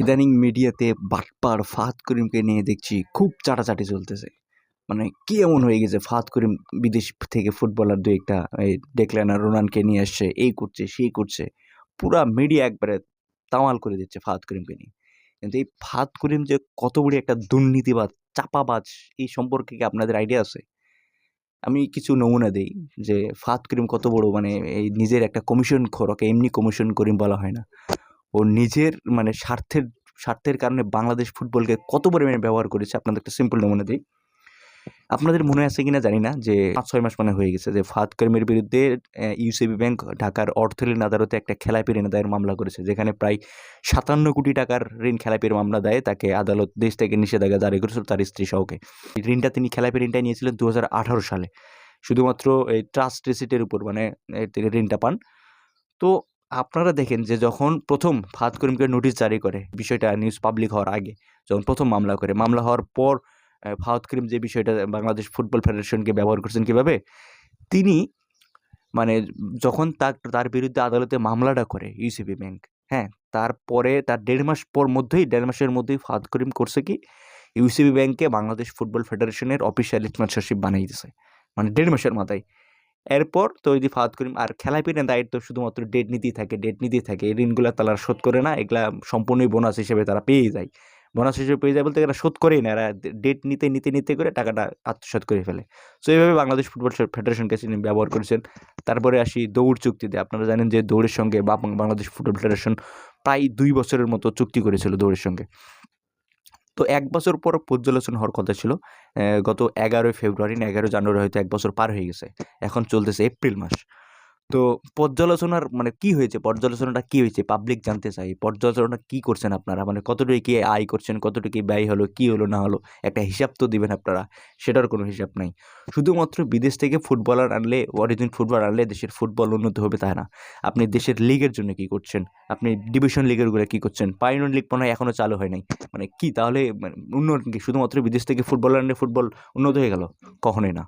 ইদানিং মিডিয়াতে বাটপার ফাহাদ করিমকে নিয়ে দেখছি খুব চাটাচাটি চলতেছে। মানে কি এমন হয়ে গেছে ফাহাদ করিম বিদেশ থেকে ফুটবলার ২-১ টা এই ডেকল্যান আর রোনানকে নিয়ে আসছে, এই করছে, সেই করছে। পুরা মিডিয়া একবারে তামাল করে দিচ্ছে ফাহাদ করিমকে নিয়ে। কিন্তু এই ফাহাদ করিম যে কত বড় একটা দুর্নীতিবাজ, চাপাবাজ এই সম্পর্কে কি আপনাদের আইডিয়া আছে? আমি কিছু নমুনা দেই যে ফাহাদ করিম কত বড় মানে এই নিজের একটা কমিশনখোর, ওকে এমনি কমিশন করিম বলা হয় না। ও নিজের মানে স্বার্থের কারণে বাংলাদেশ ফুটবলকে কত পরিমাণে ব্যবহার করেছে আপনাদের একটা সিম্পল নমুনা দিই। আপনাদের মনে আছে কিনা জানি না যে ৫-৬ মাস মানে হয়ে গেছে যে ফাহাদ করিমের বিরুদ্ধে ইউসিবি ব্যাংক ঢাকার অর্থ ঋণ আদালতে একটা খেলাপি ঋণ আদায়ের মামলা করেছে। যেখানে প্রায় ৫৭ কোটি টাকার ঋণ খেলাপির মামলা দেয় তাকে আদালত দেশ থেকে নিষেধাজ্ঞা জারি করেছিল তার স্ত্রী সহকে। ঋণটা তিনি খেলাপি ঋণটা নিয়েছিলেন ২০১৮ সালে। শুধুমাত্র এই ট্রাস্ট রিসিটের উপর মানে তিনি ঋণটা পান। তো আপনারা দেখেন যে যখন ১ম ফাহাদ করিমকে নোটিশ জারি করে, বিষয়টা নিউজ পাবলিক হওয়ার আগে, যখন ১ম মামলা করে, মামলা হওয়ার পর ফাহাদ করিম যে বিষয়টা বাংলাদেশ ফুটবল ফেডারেশনকে ব্যবহার করছেন কিভাবে? তিনি মানে যখন তার বিরুদ্ধে আদালতে মামলাটা করে ইউসিবি ব্যাংক, হ্যাঁ? তারপরে তার ১.৫ মাসের মধ্যেই ফাহাদ করিম করছে কি? ইউসিবি ব্যাংককে বাংলাদেশ ফুটবল ফেডারেশনের অফিসিয়াল স্পন্সরশিপ বানিয়ে দিছে। মানে ১.৫ মাসের মাথায়। এরপর তো ওই যে ফাহাদ করিম আর খেলাপি ঋণের দায়িত্ব শুধুমাত্র ডেট নিতেই থাকে, ডেট নিতেই থাকে। এই ঋণগুলা তারা শোধ করে না। এগুলা সম্পূর্ণই বোনাস হিসেবে তারা পেয়েই যায়। বোনাস হিসেবে পেয়ে যায় বলতে এরা শোধ করেই না। এরা ডেট নিতে করে টাকাটা আত্মসাৎ করে ফেলে। সো এভাবে বাংলাদেশ ফুটবল ফেডারেশনকে তিনি ব্যবহার করেছেন। তারপরে আসি দৌড় চুক্তিতে। আপনারা জানেন যে দৌড়ের সঙ্গে বাংলাদেশ ফুটবল ফেডারেশন প্রায় ২ বছরের মতো চুক্তি করেছিল দৌড়ের সঙ্গে। তো ১ বছর পর পর্যালোচনা হওয়ার কথা ছিল। গত ১১ ফেব্রুয়ারি না ১১ জানুয়ারি হয়তো ১ বছর পার হয়ে গেছে। এখন চলতেছে এপ্রিল মাস। তো পর্যালোচনার মানে কি হয়েছে? পর্যালোচনাটা কি হয়েছে? পাবলিক জানতে চায়। পর্যালোচনাটা কি করছেন আপনারা? মানে কতটুকু কি আয় করছেন? কতটুকু ব্যয় হলো? কি হলো না হলো? একটা হিসাব তো দিবেন আপনারা। সেটার কোনো হিসাব নাই। শুধুমাত্র বিদেশ থেকে ফুটবলার আনলে, অরিজিন ফুটবলার আনলে দেশের ফুটবল উন্নত হবে তা না। আপনি দেশের লিগের জন্য কি করছেন? আপনি ডিভিশন লিগেরগুলা কি করছেন? পাইনিয়র লিগ মনে হয় এখনো চালু হয় নাই। মানে কি তাহলে মানে উন্নয়ন কি? শুধুমাত্র বিদেশ থেকে ফুটবলার আনলে ফুটবল উন্নত হয়ে গেল? কখনোই না।